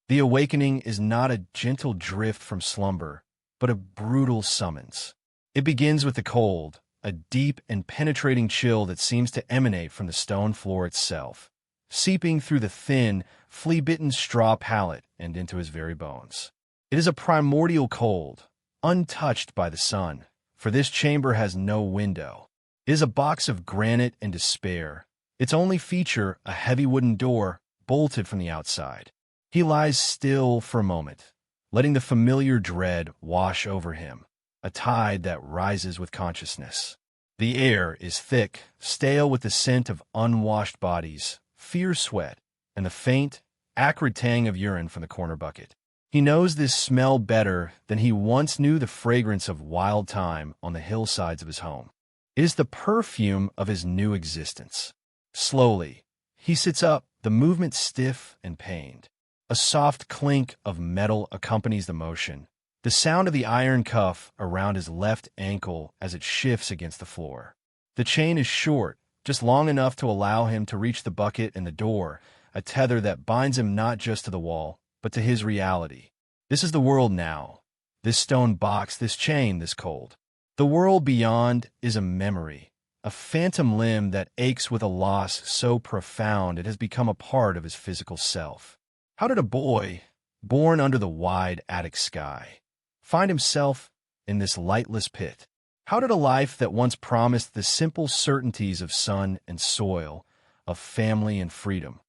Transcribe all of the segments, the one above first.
The awakening is not a gentle drift from slumber, but a brutal summons. It begins with the cold, a deep and penetrating chill that seems to emanate from the stone floor itself, seeping through the thin, flea-bitten straw pallet and into his very bones. It is a primordial cold, untouched by the sun, for this chamber has no window. It is a box of granite and despair, its only feature a heavy wooden door bolted from the outside. He lies still for a moment, letting the familiar dread wash over him, a tide that rises with consciousness. The air is thick, stale with the scent of unwashed bodies, fierce sweat, and the faint, acrid tang of urine from the corner bucket. He knows this smell better than he once knew the fragrance of wild thyme on the hillsides of his home. It is the perfume of his new existence. Slowly, he sits up, the movement stiff and pained. A soft clink of metal accompanies the motion, the sound of the iron cuff around his left ankle as it shifts against the floor. The chain is short, just long enough to allow him to reach the bucket and the door, a tether that binds him not just to the wall, but to his reality. This is the world now. This stone box, this chain, this cold. The world beyond is a memory, a phantom limb that aches with a loss so profound it has become a part of his physical self. How did a boy, born under the wide attic sky, find himself in this lightless pit? How did a life that once promised the simple certainties of sun and soil, of family and freedom,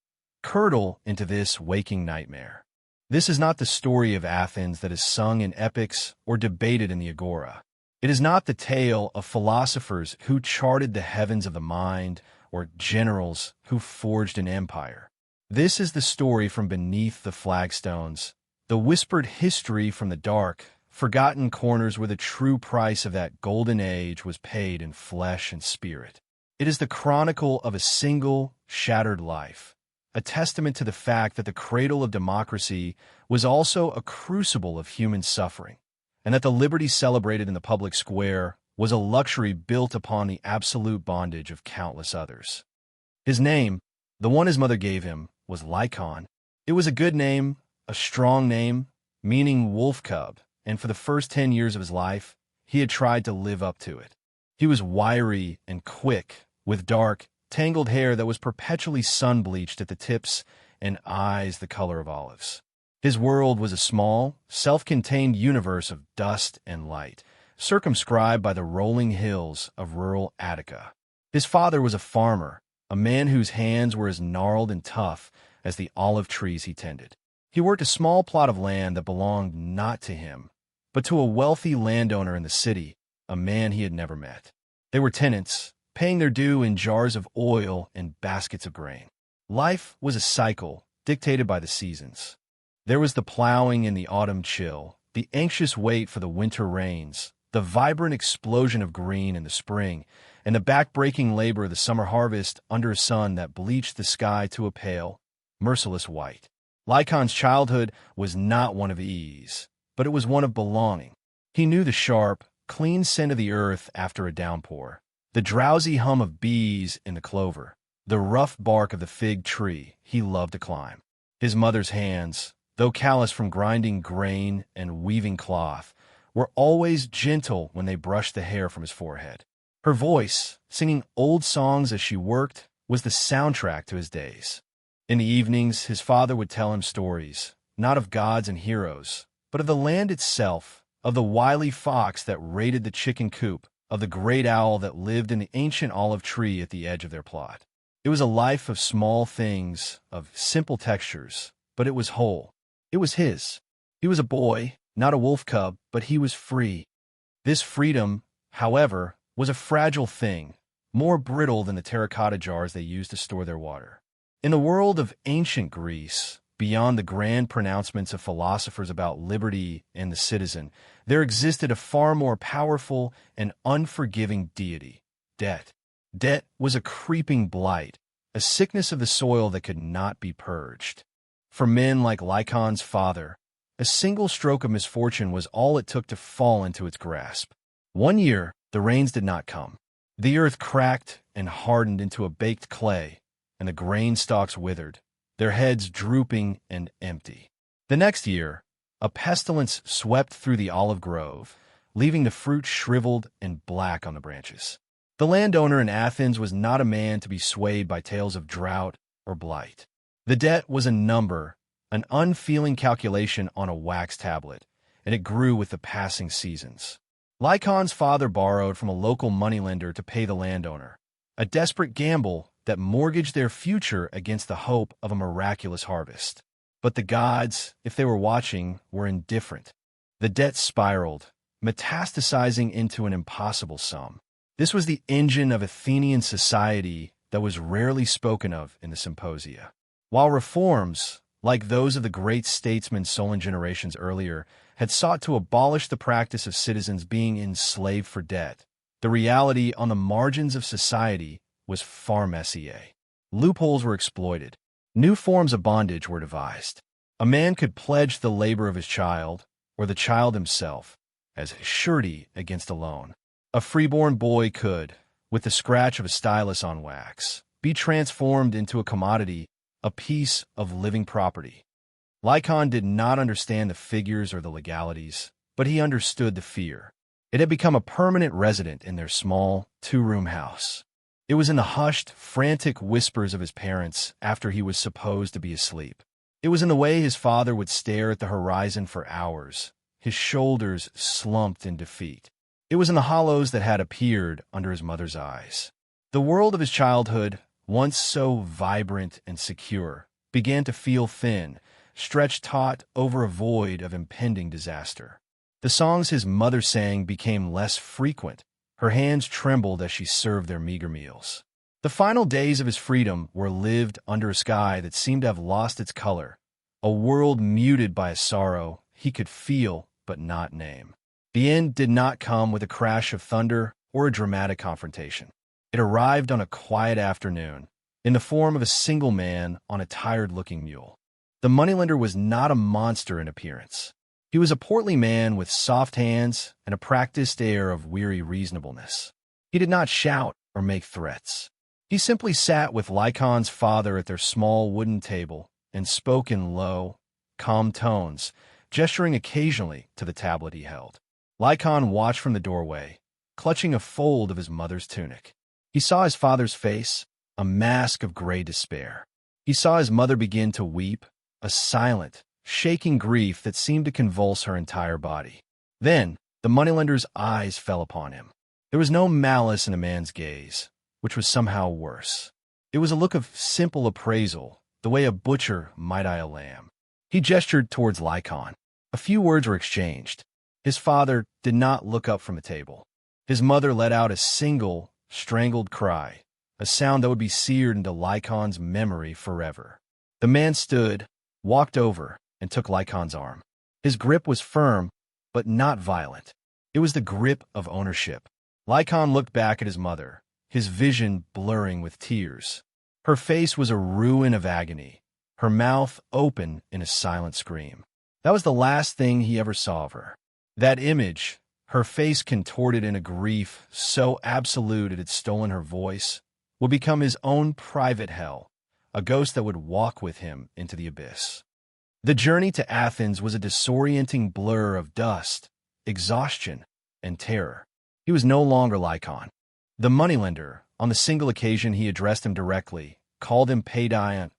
curdle into this waking nightmare? This is not the story of Athens that is sung in epics or debated in the agora. It is not the tale of philosophers who charted the heavens of the mind or generals who forged an empire. This is the story from beneath the flagstones, the whispered history from the dark, forgotten corners where the true price of that golden age was paid in flesh and spirit. It is the chronicle of a single, shattered life, a testament to the fact that the cradle of democracy was also a crucible of human suffering, and that the liberty celebrated in the public square was a luxury built upon the absolute bondage of countless others. His name, the one his mother gave him, was Lycon. It was a good name, a strong name, meaning wolf cub, and for the first 10 years of his life, he had tried to live up to it. He was wiry and quick, with dark, tangled hair that was perpetually sun-bleached at the tips and eyes the color of olives. His world was a small, self-contained universe of dust and light, circumscribed by the rolling hills of rural Attica. His father was a farmer, a man whose hands were as gnarled and tough as the olive trees he tended. He worked a small plot of land that belonged not to him, but to a wealthy landowner in the city, a man he had never met. They were tenants, paying their due in jars of oil and baskets of grain. Life was a cycle, dictated by the seasons. There was the plowing in the autumn chill, the anxious wait for the winter rains, the vibrant explosion of green in the spring, and the back-breaking labor of the summer harvest under a sun that bleached the sky to a pale, merciless white. Lycon's childhood was not one of ease, but it was one of belonging. He knew the sharp, clean scent of the earth after a downpour, the drowsy hum of bees in the clover, the rough bark of the fig tree he loved to climb. His mother's hands, though callous from grinding grain and weaving cloth, were always gentle when they brushed the hair from his forehead. Her voice, singing old songs as she worked, was the soundtrack to his days. In the evenings, his father would tell him stories, not of gods and heroes, but of the land itself, of the wily fox that raided the chicken coop, of the great owl that lived in the ancient olive tree at the edge of their plot. It was a life of small things, of simple textures, but it was whole. It was his. He was a boy, not a wolf cub, but he was free. This freedom, however, was a fragile thing, more brittle than the terracotta jars they used to store their water. In the world of ancient Greece, beyond the grand pronouncements of philosophers about liberty and the citizen, there existed a far more powerful and unforgiving deity, debt. Debt was a creeping blight, a sickness of the soil that could not be purged. For men like Lycon's father, a single stroke of misfortune was all it took to fall into its grasp. One year, the rains did not come. The earth cracked and hardened into a baked clay, and the grain stalks withered, their heads drooping and empty. The next year, a pestilence swept through the olive grove, leaving the fruit shriveled and black on the branches. The landowner in Athens was not a man to be swayed by tales of drought or blight. The debt was a number, an unfeeling calculation on a wax tablet, and it grew with the passing seasons. Lycaon's father borrowed from a local moneylender to pay the landowner, a desperate gamble that mortgaged their future against the hope of a miraculous harvest. But the gods, if they were watching, were indifferent. The debt spiraled, metastasizing into an impossible sum. This was the engine of Athenian society that was rarely spoken of in the symposia. While reforms, like those of the great statesman Solon generations earlier, had sought to abolish the practice of citizens being enslaved for debt, the reality on the margins of society was far messier. Loopholes were exploited. New forms of bondage were devised. A man could pledge the labor of his child, or the child himself, as surety against a loan. A freeborn boy could, with the scratch of a stylus on wax, be transformed into a commodity, a piece of living property. Lycaon did not understand the figures or the legalities, but he understood the fear. It had become a permanent resident in their small, two-room house. It was in the hushed, frantic whispers of his parents after he was supposed to be asleep. It was in the way his father would stare at the horizon for hours, his shoulders slumped in defeat. It was in the hollows that had appeared under his mother's eyes. The world of his childhood, once so vibrant and secure, began to feel thin, stretched taut over a void of impending disaster. The songs his mother sang became less frequent. Her hands trembled as she served their meager meals. The final days of his freedom were lived under a sky that seemed to have lost its color, a world muted by a sorrow he could feel but not name. The end did not come with a crash of thunder or a dramatic confrontation. It arrived on a quiet afternoon, in the form of a single man on a tired-looking mule. The moneylender was not a monster in appearance. He was a portly man with soft hands and a practiced air of weary reasonableness. He did not shout or make threats. He simply sat with Lycaon's father at their small wooden table and spoke in low, calm tones, gesturing occasionally to the tablet he held. Lycaon watched from the doorway, clutching a fold of his mother's tunic. He saw his father's face, a mask of gray despair. He saw his mother begin to weep, a silent, shaking grief that seemed to convulse her entire body. Then, the moneylender's eyes fell upon him. There was no malice in the man's gaze, which was somehow worse. It was a look of simple appraisal, the way a butcher might eye a lamb. He gestured towards Lycaon. A few words were exchanged. His father did not look up from the table. His mother let out a single, strangled cry, a sound that would be seared into Lycaon's memory forever. The man stood, walked over, and took Lycaon's arm. His grip was firm, but not violent. It was the grip of ownership. Lycaon looked back at his mother, his vision blurring with tears. Her face was a ruin of agony, her mouth open in a silent scream. That was the last thing he ever saw of her. That image, her face contorted in a grief so absolute it had stolen her voice, would become his own private hell, a ghost that would walk with him into the abyss. The journey to Athens was a disorienting blur of dust, exhaustion, and terror. He was no longer Lycaon. The moneylender, on the single occasion he addressed him directly, called him Pederasty,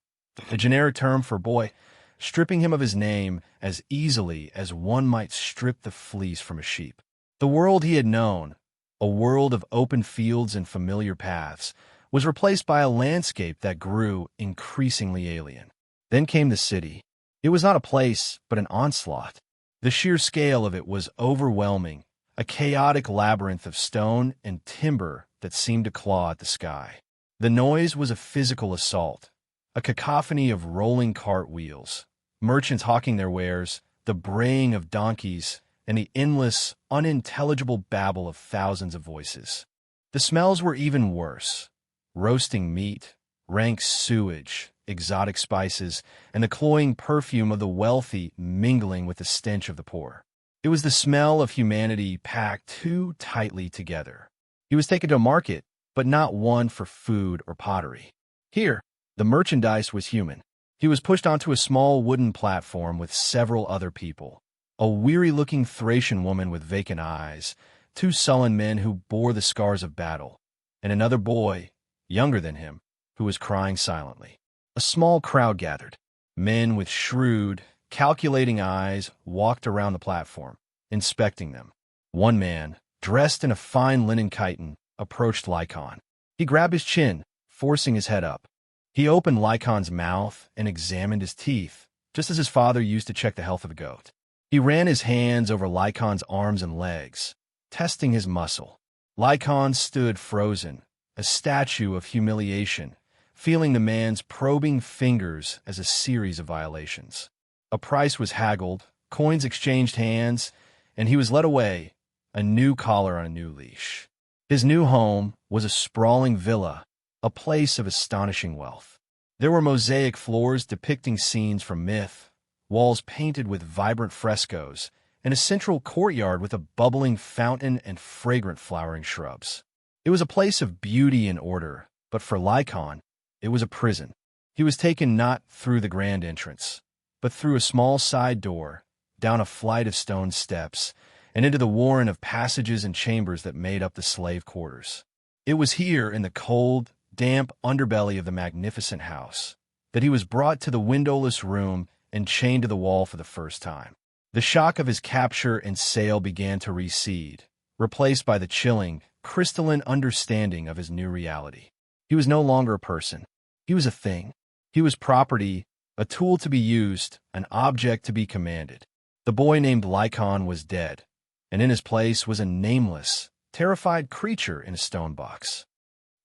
a generic term for boy, stripping him of his name as easily as one might strip the fleece from a sheep. The world he had known, a world of open fields and familiar paths, was replaced by a landscape that grew increasingly alien. Then came the city. It was not a place, but an onslaught. The sheer scale of it was overwhelming, a chaotic labyrinth of stone and timber that seemed to claw at the sky. The noise was a physical assault, a cacophony of rolling cartwheels, merchants hawking their wares, the braying of donkeys, and the endless, unintelligible babble of thousands of voices. The smells were even worse. Roasting meat, rank sewage, exotic spices, and the cloying perfume of the wealthy mingling with the stench of the poor. It was the smell of humanity packed too tightly together. He was taken to a market, but not one for food or pottery. Here, the merchandise was human. He was pushed onto a small wooden platform with several other people. A weary-looking Thracian woman with vacant eyes, two sullen men who bore the scars of battle, and another boy, younger than him, who was crying silently. A small crowd gathered. Men with shrewd, calculating eyes walked around the platform, inspecting them. One man, dressed in a fine linen chiton, approached Lycon. He grabbed his chin, forcing his head up. He opened Lycon's mouth and examined his teeth, just as his father used to check the health of a goat. He ran his hands over Lycon's arms and legs, testing his muscle. Lycon stood frozen, a statue of humiliation, feeling the man's probing fingers as a series of violations. A price was haggled, coins exchanged hands, and he was led away, a new collar on a new leash. His new home was a sprawling villa, a place of astonishing wealth. There were mosaic floors depicting scenes from myth, walls painted with vibrant frescoes, and a central courtyard with a bubbling fountain and fragrant flowering shrubs. It was a place of beauty and order, but for Lycon, it was a prison. He was taken not through the grand entrance, but through a small side door, down a flight of stone steps, and into the warren of passages and chambers that made up the slave quarters. It was here, in the cold, damp underbelly of the magnificent house, that he was brought to the windowless room and chained to the wall for the first time. The shock of his capture and sale began to recede, replaced by the chilling, crystalline understanding of his new reality. He was no longer a person. He was a thing. He was property, a tool to be used, an object to be commanded. The boy named Lycon was dead, and in his place was a nameless, terrified creature in a stone box.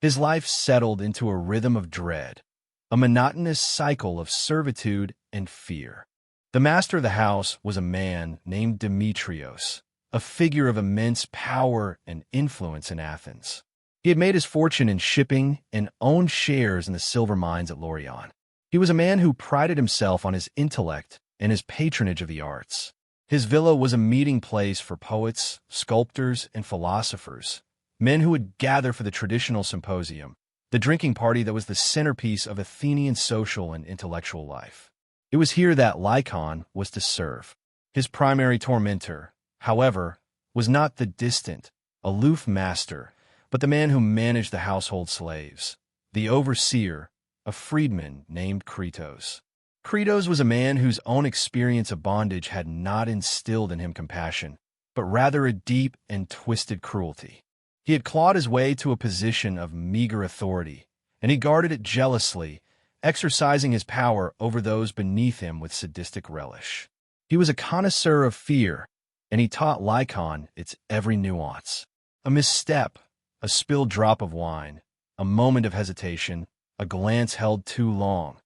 His life settled into a rhythm of dread, a monotonous cycle of servitude and fear. The master of the house was a man named Demetrios, a figure of immense power and influence in Athens. He had made his fortune in shipping and owned shares in the silver mines at Laurion. He was a man who prided himself on his intellect and his patronage of the arts. His villa was a meeting place for poets, sculptors, and philosophers, men who would gather for the traditional symposium, the drinking party that was the centerpiece of Athenian social and intellectual life. It was here that Lycon was to serve. His primary tormentor, however, was not the distant, aloof master, but the man who managed the household slaves, the overseer, a freedman named Kritos. Kritos was a man whose own experience of bondage had not instilled in him compassion, but rather a deep and twisted cruelty. He had clawed his way to a position of meager authority, and he guarded it jealously, exercising his power over those beneath him with sadistic relish. He was a connoisseur of fear, and he taught Lycon its every nuance. A misstep, a spilled drop of wine, a moment of hesitation, a glance held too long.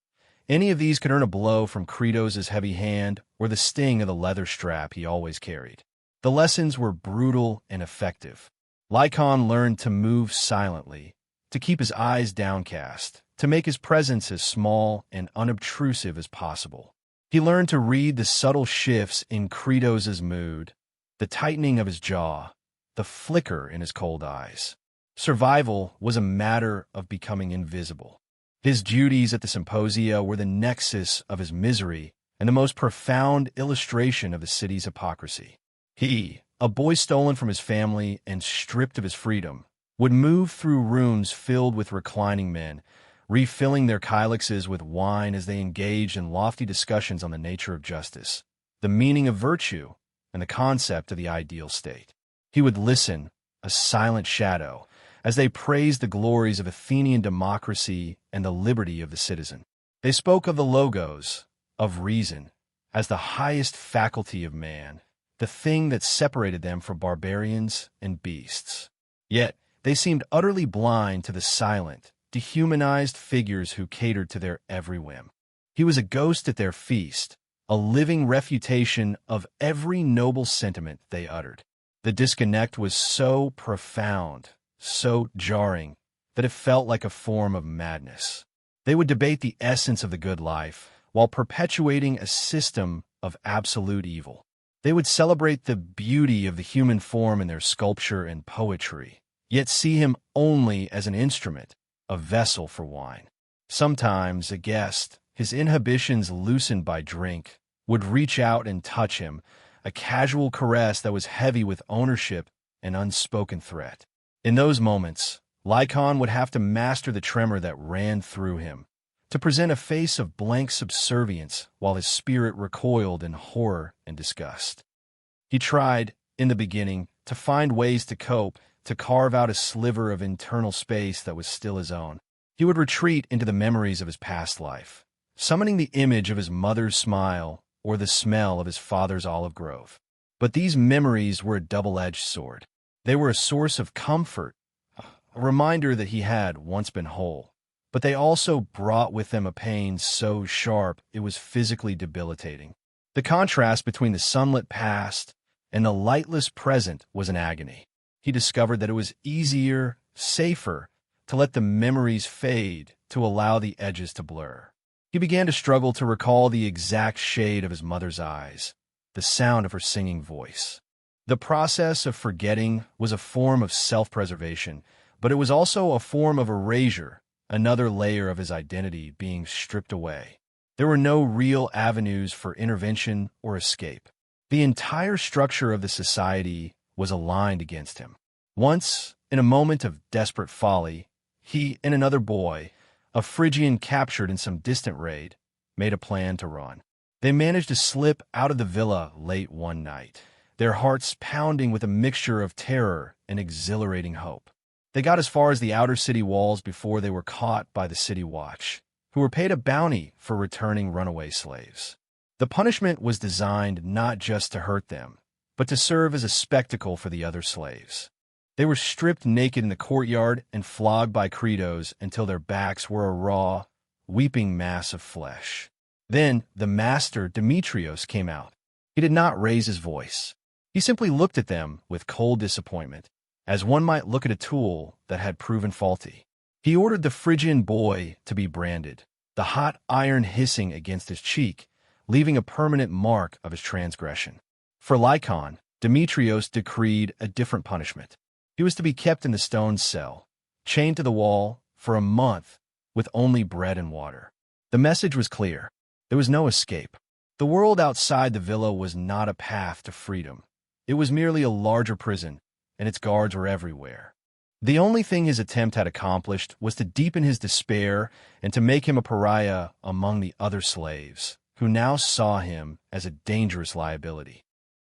Any of these could earn a blow from Kritos' heavy hand or the sting of the leather strap he always carried. The lessons were brutal and effective. Lycon learned to move silently, to keep his eyes downcast, to make his presence as small and unobtrusive as possible. He learned to read the subtle shifts in Kritos' mood, the tightening of his jaw, the flicker in his cold eyes. Survival was a matter of becoming invisible. His duties at the symposia were the nexus of his misery and the most profound illustration of the city's hypocrisy. He, a boy stolen from his family and stripped of his freedom, would move through rooms filled with reclining men, refilling their kylixes with wine as they engaged in lofty discussions on the nature of justice, the meaning of virtue, and the concept of the ideal state. He would listen, a silent shadow, as they praised the glories of Athenian democracy and the liberty of the citizen. They spoke of the logos, of reason, as the highest faculty of man, the thing that separated them from barbarians and beasts. Yet, they seemed utterly blind to the silent, dehumanized figures who catered to their every whim. He was a ghost at their feast, a living refutation of every noble sentiment they uttered. The disconnect was so profound, so jarring, that it felt like a form of madness. They would debate the essence of the good life while perpetuating a system of absolute evil. They would celebrate the beauty of the human form in their sculpture and poetry, yet see him only as an instrument, a vessel for wine. Sometimes a guest, his inhibitions loosened by drink, would reach out and touch him, a casual caress that was heavy with ownership and unspoken threat. In those moments, Lycon would have to master the tremor that ran through him, to present a face of blank subservience while his spirit recoiled in horror and disgust. He tried, in the beginning, to find ways to cope, to carve out a sliver of internal space that was still his own. He would retreat into the memories of his past life, summoning the image of his mother's smile or the smell of his father's olive grove. But these memories were a double-edged sword. They were a source of comfort, a reminder that he had once been whole. But they also brought with them a pain so sharp it was physically debilitating. The contrast between the sunlit past and the lightless present was an agony. He discovered that it was easier, safer, to let the memories fade, to allow the edges to blur. He began to struggle to recall the exact shade of his mother's eyes, the sound of her singing voice. The process of forgetting was a form of self-preservation, but it was also a form of erasure, another layer of his identity being stripped away. There were no real avenues for intervention or escape. The entire structure of the society was aligned against him. Once, in a moment of desperate folly, he and another boy, a Phrygian captured in some distant raid, made a plan to run. They managed to slip out of the villa late one night, their hearts pounding with a mixture of terror and exhilarating hope. They got as far as the outer city walls before they were caught by the city watch, who were paid a bounty for returning runaway slaves. The punishment was designed not just to hurt them, but to serve as a spectacle for the other slaves. They were stripped naked in the courtyard and flogged by credos until their backs were a raw, weeping mass of flesh. Then the master, Demetrios, came out. He did not raise his voice. He simply looked at them with cold disappointment, as one might look at a tool that had proven faulty. He ordered the Phrygian boy to be branded, the hot iron hissing against his cheek, leaving a permanent mark of his transgression. For Lycon, Demetrios decreed a different punishment. He was to be kept in the stone cell, chained to the wall, for a month, with only bread and water. The message was clear. There was no escape. The world outside the villa was not a path to freedom. It was merely a larger prison, and its guards were everywhere. The only thing his attempt had accomplished was to deepen his despair and to make him a pariah among the other slaves, who now saw him as a dangerous liability.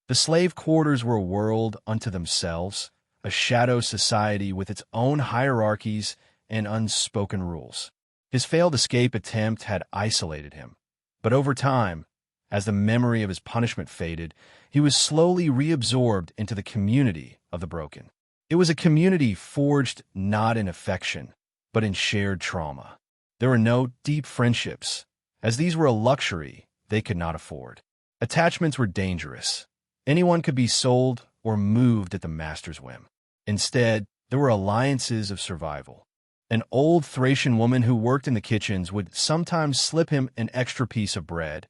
The slave quarters were a world unto themselves, a shadow society with its own hierarchies and unspoken rules. His failed escape attempt had isolated him, but over time, as the memory of his punishment faded, he was slowly reabsorbed into the community of the broken. It was a community forged not in affection, but in shared trauma. There were no deep friendships, as these were a luxury they could not afford. Attachments were dangerous. Anyone could be sold or moved at the master's whim. Instead, there were alliances of survival. An old Thracian woman who worked in the kitchens would sometimes slip him an extra piece of bread,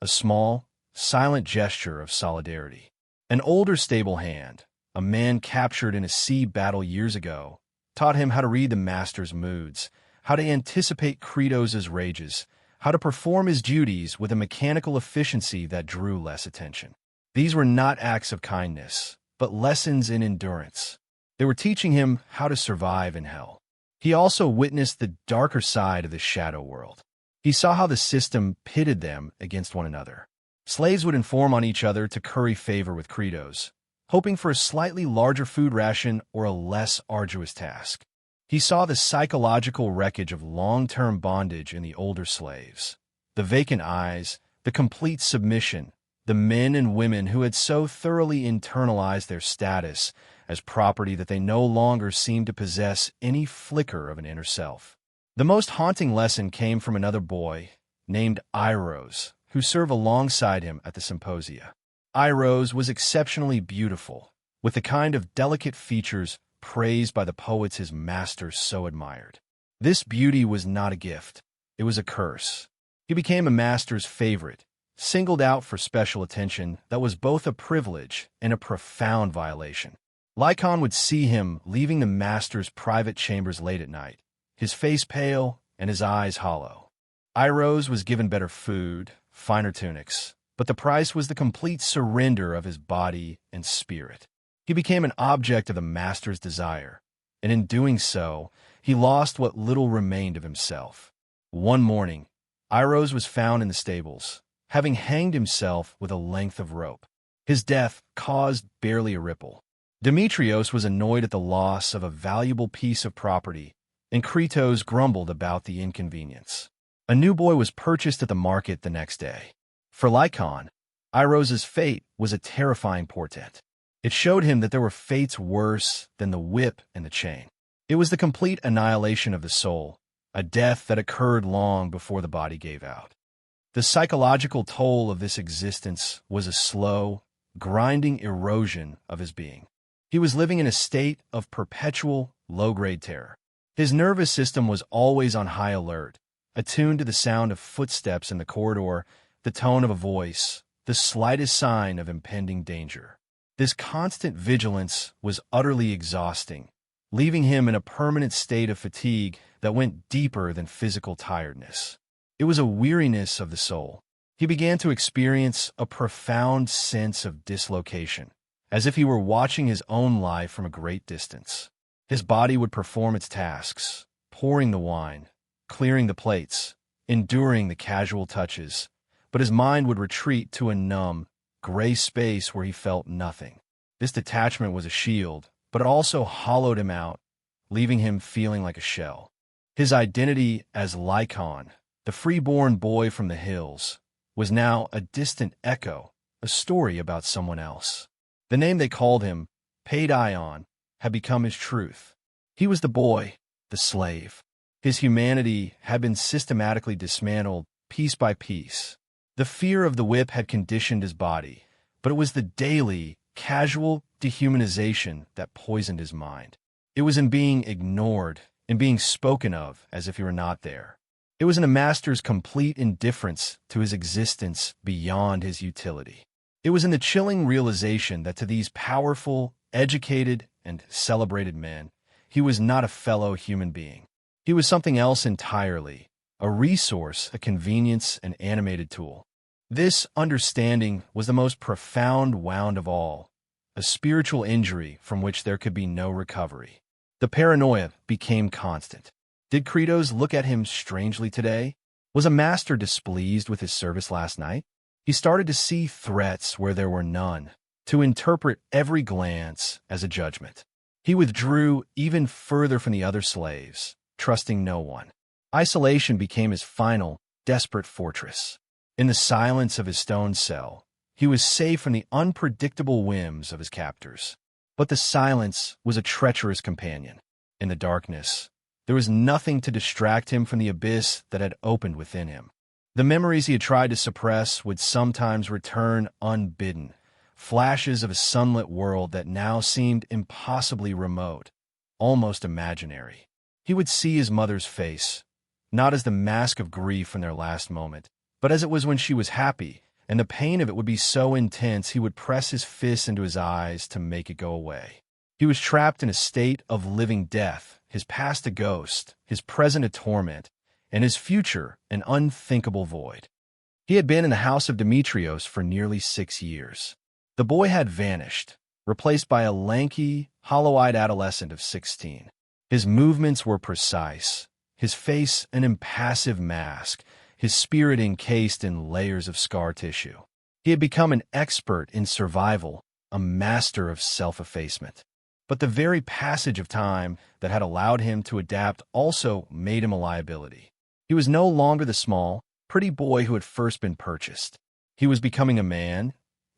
a small, silent gesture of solidarity. An older stable hand, a man captured in a sea battle years ago, taught him how to read the master's moods, how to anticipate Credos' rages, how to perform his duties with a mechanical efficiency that drew less attention. These were not acts of kindness, but lessons in endurance. They were teaching him how to survive in hell. He also witnessed the darker side of the shadow world. He saw how the system pitted them against one another. Slaves would inform on each other to curry favor with Credos, hoping for a slightly larger food ration or a less arduous task. He saw the psychological wreckage of long-term bondage in the older slaves, the vacant eyes, the complete submission, the men and women who had so thoroughly internalized their status as property that they no longer seemed to possess any flicker of an inner self. The most haunting lesson came from another boy named Iros, who served alongside him at the symposia. Iros was exceptionally beautiful, with the kind of delicate features praised by the poets his master so admired. This beauty was not a gift, it was a curse. He became a master's favorite, singled out for special attention that was both a privilege and a profound violation. Lycon would see him leaving the master's private chambers late at night, his face pale and his eyes hollow. Iros was given better food, finer tunics, but the price was the complete surrender of his body and spirit. He became an object of the master's desire, and in doing so, he lost what little remained of himself. One morning, Iros was found in the stables, having hanged himself with a length of rope. His death caused barely a ripple. Demetrios was annoyed at the loss of a valuable piece of property, and Kritos grumbled about the inconvenience. A new boy was purchased at the market the next day. For Lycon, Iros's fate was a terrifying portent. It showed him that there were fates worse than the whip and the chain. It was the complete annihilation of the soul, a death that occurred long before the body gave out. The psychological toll of this existence was a slow, grinding erosion of his being. He was living in a state of perpetual, low-grade terror. His nervous system was always on high alert, attuned to the sound of footsteps in the corridor, the tone of a voice, the slightest sign of impending danger. This constant vigilance was utterly exhausting, leaving him in a permanent state of fatigue that went deeper than physical tiredness. It was a weariness of the soul. He began to experience a profound sense of dislocation, as if he were watching his own life from a great distance. His body would perform its tasks, pouring the wine, clearing the plates, enduring the casual touches, but his mind would retreat to a numb, gray space where he felt nothing. This detachment was a shield, but it also hollowed him out, leaving him feeling like a shell. His identity as Lycon, the freeborn boy from the hills, was now a distant echo, a story about someone else. The name they called him, Paidion, had become his truth. He was the boy, the slave. His humanity had been systematically dismantled piece by piece. The fear of the whip had conditioned his body, but it was the daily, casual dehumanization that poisoned his mind. It was in being ignored, in being spoken of as if he were not there. It was in the master's complete indifference to his existence beyond his utility. It was in the chilling realization that to these powerful, educated, and celebrated men, he was not a fellow human being. He was something else entirely, a resource, a convenience, an animated tool. This understanding was the most profound wound of all, a spiritual injury from which there could be no recovery. The paranoia became constant. Did Kritos look at him strangely today? Was a master displeased with his service last night? He started to see threats where there were none, to interpret every glance as a judgment. He withdrew even further from the other slaves, trusting no one. Isolation became his final, desperate fortress. In the silence of his stone cell, he was safe from the unpredictable whims of his captors. But the silence was a treacherous companion. In the darkness, there was nothing to distract him from the abyss that had opened within him. The memories he had tried to suppress would sometimes return unbidden, flashes of a sunlit world that now seemed impossibly remote, almost imaginary. He would see his mother's face, not as the mask of grief from their last moment, but as it was when she was happy, and the pain of it would be so intense he would press his fists into his eyes to make it go away. He was trapped in a state of living death, his past a ghost, his present a torment, and his future an unthinkable void. He had been in the house of Demetrios for nearly 6 years. The boy had vanished, replaced by a lanky, hollow-eyed adolescent of 16. His movements were precise, his face an impassive mask, his spirit encased in layers of scar tissue. He had become an expert in survival, a master of self-effacement. But the very passage of time that had allowed him to adapt also made him a liability. He was no longer the small, pretty boy who had first been purchased. He was becoming a man,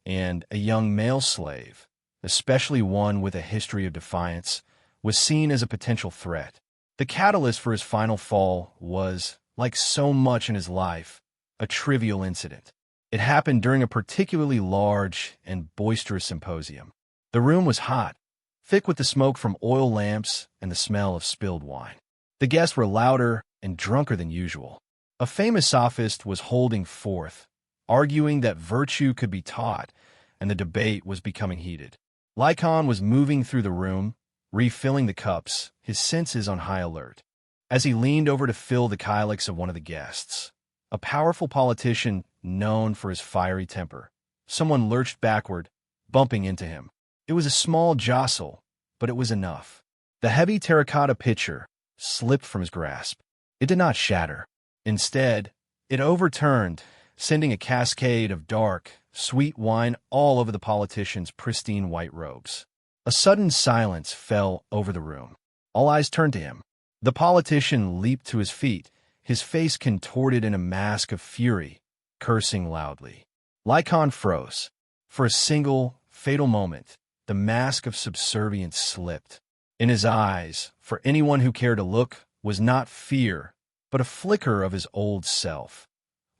and a young male slave, especially one with a history of defiance, was seen as a potential threat. The catalyst for his final fall was, like so much in his life, a trivial incident. It happened during a particularly large and boisterous symposium. The room was hot, thick with the smoke from oil lamps and the smell of spilled wine. The guests were louder and drunker than usual. A famous sophist was holding forth, arguing that virtue could be taught, and the debate was becoming heated. Lycon was moving through the room, refilling the cups, his senses on high alert. As he leaned over to fill the kylix of one of the guests, a powerful politician known for his fiery temper. Someone lurched backward, bumping into him. It was a small jostle, but it was enough. The heavy terracotta pitcher slipped from his grasp. It did not shatter. Instead, it overturned, sending a cascade of dark, sweet wine all over the politician's pristine white robes. A sudden silence fell over the room. All eyes turned to him. The politician leaped to his feet, his face contorted in a mask of fury, cursing loudly. Lycon froze. For a single, fatal moment, the mask of subservience slipped. In his eyes, for anyone who cared to look, was not fear, but a flicker of his old self.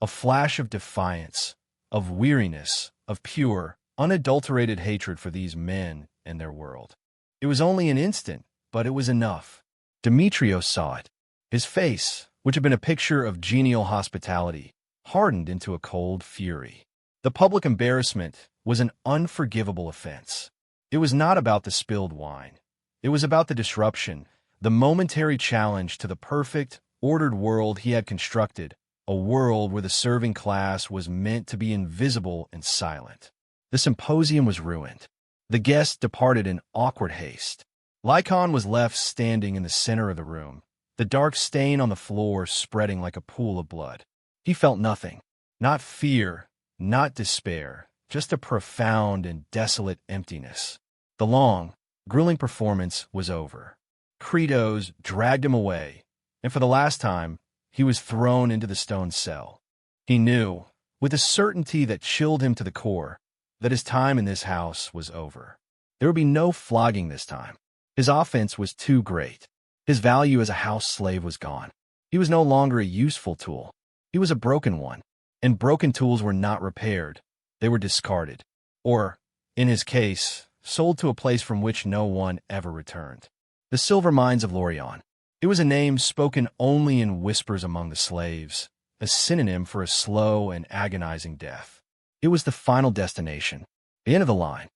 A flash of defiance, of weariness, of pure, unadulterated hatred for these men and their world. It was only an instant, but it was enough. Demetrios saw it. His face, which had been a picture of genial hospitality, hardened into a cold fury. The public embarrassment was an unforgivable offense. It was not about the spilled wine. It was about the disruption, the momentary challenge to the perfect, ordered world he had constructed, a world where the serving class was meant to be invisible and silent. The symposium was ruined. The guests departed in awkward haste. Lycon was left standing in the center of the room, the dark stain on the floor spreading like a pool of blood. He felt nothing. Not fear, not despair, just a profound and desolate emptiness. The long, grueling performance was over. Credos dragged him away, and for the last time, he was thrown into the stone cell. He knew, with a certainty that chilled him to the core, that his time in this house was over. There would be no flogging this time. His offense was too great. His value as a house slave was gone. He was no longer a useful tool. He was a broken one, and broken tools were not repaired. They were discarded, or, in his case, sold to a place from which no one ever returned. The silver mines of Lorient. It was a name spoken only in whispers among the slaves, a synonym for a slow and agonizing death. It was the final destination, the end of the line.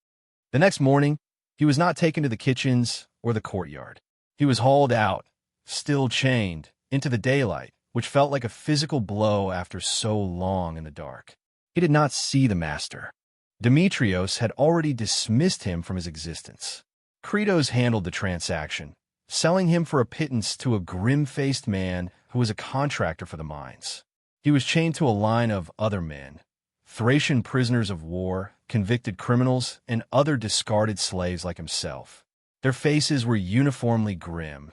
The next morning, he was not taken to the kitchens or the courtyard. He was hauled out, still chained, into the daylight, which felt like a physical blow after so long in the dark. He did not see the master. Demetrios had already dismissed him from his existence. Credos handled the transaction, selling him for a pittance to a grim-faced man who was a contractor for the mines. He was chained to a line of other men, Thracian prisoners of war, convicted criminals, and other discarded slaves like himself. Their faces were uniformly grim,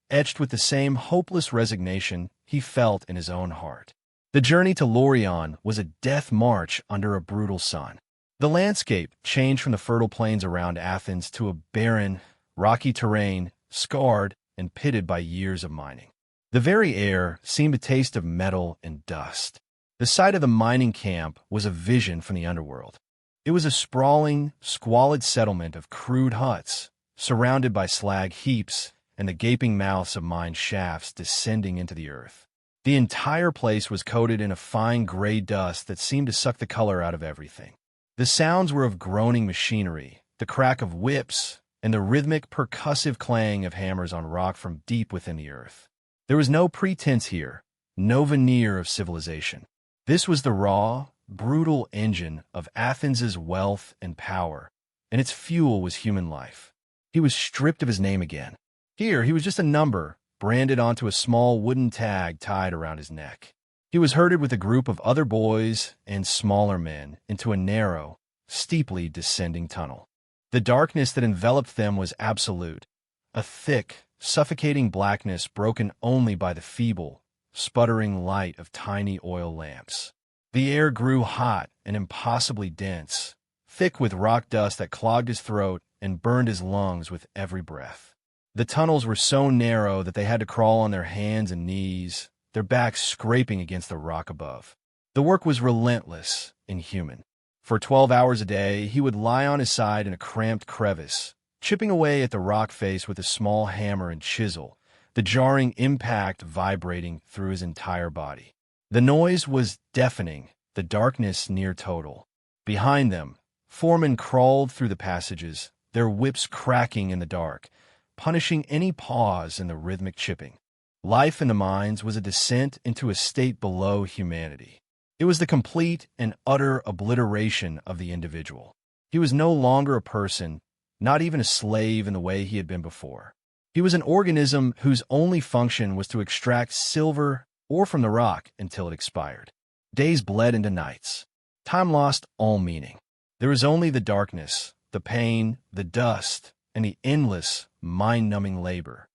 etched with the same hopeless resignation he felt in his own heart. The journey to Lorient was a death march under a brutal sun. The landscape changed from the fertile plains around Athens to a barren, rocky terrain, scarred and pitted by years of mining. The very air seemed a taste of metal and dust. The site of the mining camp was a vision from the underworld. It was a sprawling, squalid settlement of crude huts, surrounded by slag heaps and the gaping mouths of mine shafts descending into the earth. The entire place was coated in a fine gray dust that seemed to suck the color out of everything. The sounds were of groaning machinery, the crack of whips, and the rhythmic, percussive clang of hammers on rock from deep within the earth. There was no pretense here, no veneer of civilization. This was the raw, brutal engine of Athens's wealth and power, and its fuel was human life. He was stripped of his name again. Here, he was just a number, branded onto a small wooden tag tied around his neck. He was herded with a group of other boys and smaller men into a narrow, steeply descending tunnel. The darkness that enveloped them was absolute, a thick, suffocating blackness broken only by the feeble, sputtering light of tiny oil lamps. The air grew hot and impossibly dense, thick with rock dust that clogged his throat and burned his lungs with every breath. The tunnels were so narrow that they had to crawl on their hands and knees, their backs scraping against the rock above. The work was relentless, inhuman. For 12 hours a day, he would lie on his side in a cramped crevice, chipping away at the rock face with a small hammer and chisel, the jarring impact vibrating through his entire body. The noise was deafening, the darkness near total. Behind them, foremen crawled through the passages, their whips cracking in the dark, punishing any pause in the rhythmic chipping. Life in the mines was a descent into a state below humanity. It was the complete and utter obliteration of the individual. He was no longer a person, not even a slave in the way he had been before. He was an organism whose only function was to extract silver ore from the rock until it expired. Days bled into nights. Time lost all meaning. There was only the darkness, the pain, the dust, and the endless, mind-numbing labor.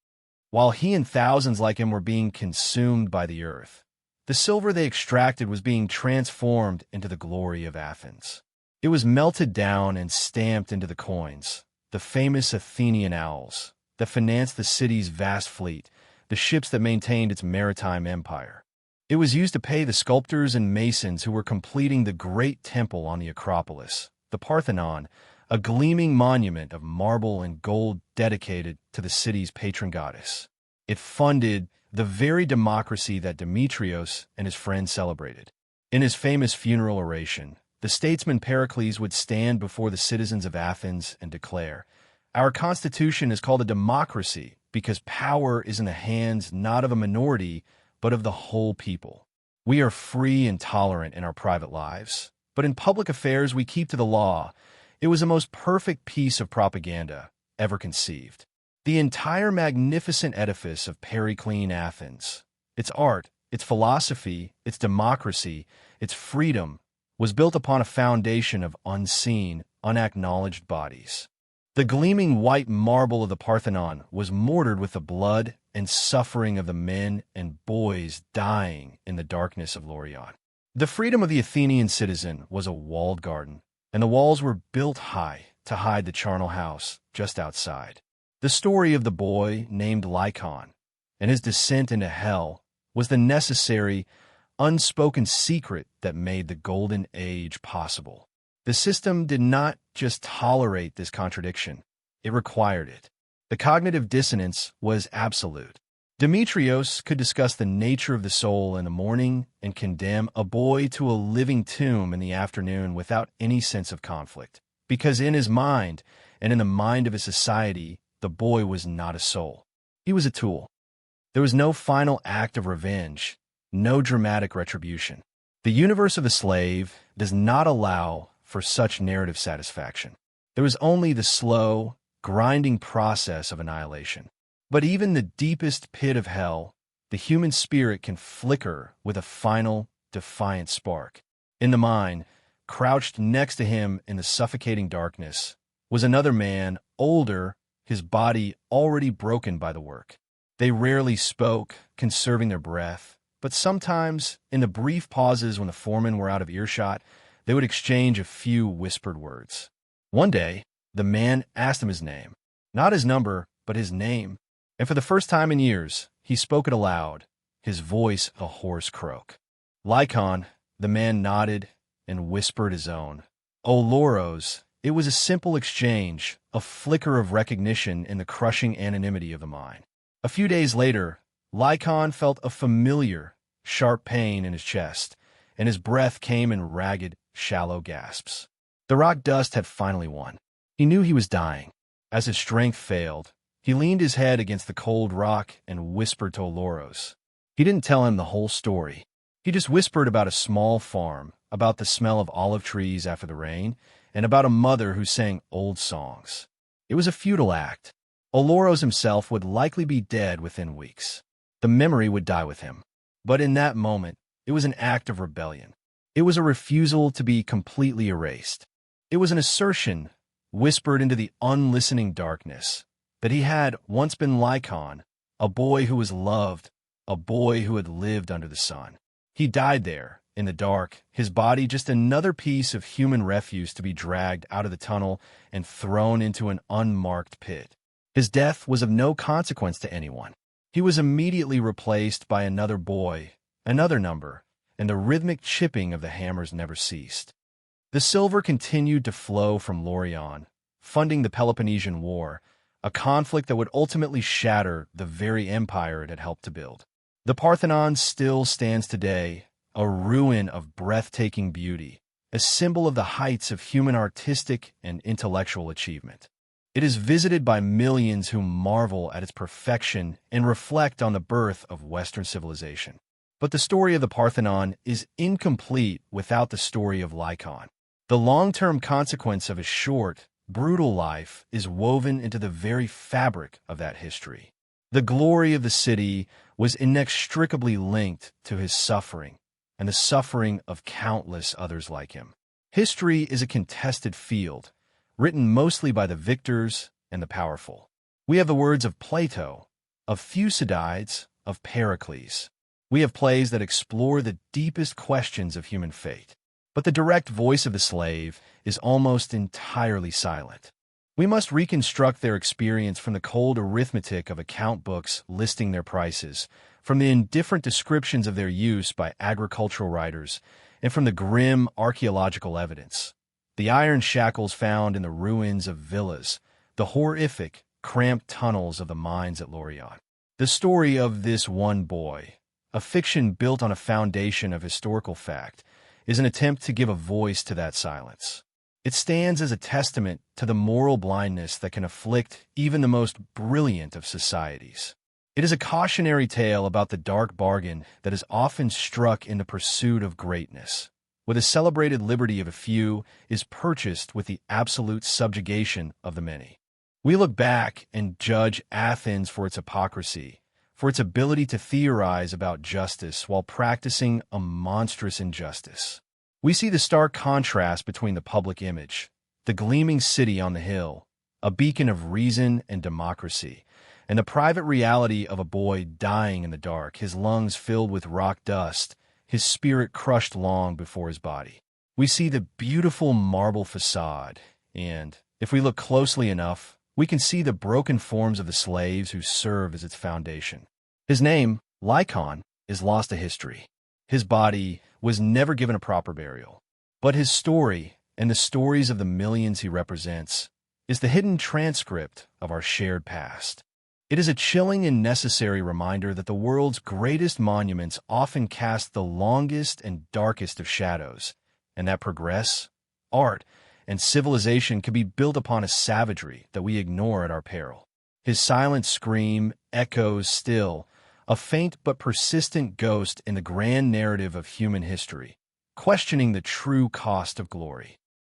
While he and thousands like him were being consumed by the earth, the silver they extracted was being transformed into the glory of Athens. It was melted down and stamped into the coins, the famous Athenian owls, that financed the city's vast fleet, the ships that maintained its maritime empire. It was used to pay the sculptors and masons who were completing the great temple on the Acropolis, the Parthenon, a gleaming monument of marble and gold dedicated to the city's patron goddess. It funded the very democracy that Demetrios and his friends celebrated. In his famous funeral oration, the statesman Pericles would stand before the citizens of Athens and declare, "Our constitution is called a democracy because power is in the hands not of a minority, but of the whole people. We are free and tolerant in our private lives, but in public affairs we keep to the law." It was the most perfect piece of propaganda ever conceived. The entire magnificent edifice of Periclean Athens, its art, its philosophy, its democracy, its freedom, was built upon a foundation of unseen, unacknowledged bodies. The gleaming white marble of the Parthenon was mortared with the blood and suffering of the men and boys dying in the darkness of Laurion. The freedom of the Athenian citizen was a walled garden, and the walls were built high to hide the charnel house just outside. The story of the boy named Lycon and his descent into hell was the necessary, unspoken secret that made the Golden Age possible. The system did not just tolerate this contradiction, it required it. The cognitive dissonance was absolute. Demetrios could discuss the nature of the soul in the morning and condemn a boy to a living tomb in the afternoon without any sense of conflict, because in his mind and in the mind of his society, the boy was not a soul. He was a tool. There was no final act of revenge, no dramatic retribution. The universe of the slave does not allow for such narrative satisfaction. There was only the slow, grinding process of annihilation. But even the deepest pit of hell, the human spirit can flicker with a final, defiant spark. In the mine, crouched next to him in the suffocating darkness, was another man, older, his body already broken by the work. They rarely spoke, conserving their breath, but sometimes, in the brief pauses when the foremen were out of earshot, they would exchange a few whispered words. One day, the man asked him his name. Not his number, but his name. And for the first time in years, he spoke it aloud, his voice a hoarse croak. Lycon, the man nodded and whispered his own. "O Lauros," it was a simple exchange, a flicker of recognition in the crushing anonymity of the mine. A few days later, Lycon felt a familiar, sharp pain in his chest, and his breath came in ragged, shallow gasps. The rock dust had finally won. He knew he was dying. As his strength failed, he leaned his head against the cold rock and whispered to Lauros. He didn't tell him the whole story. He just whispered about a small farm, about the smell of olive trees after the rain, and about a mother who sang old songs. It was a futile act. Olauros himself would likely be dead within weeks. The memory would die with him. But in that moment, it was an act of rebellion. It was a refusal to be completely erased. It was an assertion, whispered into the unlistening darkness, that he had once been Lycon, a boy who was loved, a boy who had lived under the sun. He died there, in the dark, his body just another piece of human refuse to be dragged out of the tunnel and thrown into an unmarked pit. His death was of no consequence to anyone. He was immediately replaced by another boy, another number, and the rhythmic chipping of the hammers never ceased. The silver continued to flow from Laurion, funding the Peloponnesian War, a conflict that would ultimately shatter the very empire it had helped to build. The Parthenon still stands today, a ruin of breathtaking beauty, a symbol of the heights of human artistic and intellectual achievement. It is visited by millions who marvel at its perfection and reflect on the birth of Western civilization. But the story of the Parthenon is incomplete without the story of Lycaon. The long-term consequence of his short, brutal life is woven into the very fabric of that history. The glory of the city was inextricably linked to his suffering and the suffering of countless others like him. History is a contested field, written mostly by the victors and the powerful. We have the words of Plato, of Thucydides, of Pericles. We have plays that explore the deepest questions of human fate. But the direct voice of the slave is almost entirely silent. We must reconstruct their experience from the cold arithmetic of account books listing their prices, from the indifferent descriptions of their use by agricultural writers, and from the grim archaeological evidence. The iron shackles found in the ruins of villas, the horrific, cramped tunnels of the mines at Lorient. The story of this one boy, a fiction built on a foundation of historical fact, is an attempt to give a voice to that silence. It stands as a testament to the moral blindness that can afflict even the most brilliant of societies. It is a cautionary tale about the dark bargain that is often struck in the pursuit of greatness, where the celebrated liberty of a few is purchased with the absolute subjugation of the many. We look back and judge Athens for its hypocrisy, for its ability to theorize about justice while practicing a monstrous injustice. We see the stark contrast between the public image, the gleaming city on the hill, a beacon of reason and democracy, and the private reality of a boy dying in the dark, his lungs filled with rock dust, his spirit crushed long before his body. We see the beautiful marble facade, and, if we look closely enough, we can see the broken forms of the slaves who serve as its foundation. His name, Lycaon, is lost to history. His body was never given a proper burial. But his story, and the stories of the millions he represents, is the hidden transcript of our shared past. It is a chilling and necessary reminder that the world's greatest monuments often cast the longest and darkest of shadows, and that progress, art, and civilization can be built upon a savagery that we ignore at our peril. His silent scream echoes still, a faint but persistent ghost in the grand narrative of human history, questioning the true cost of glory.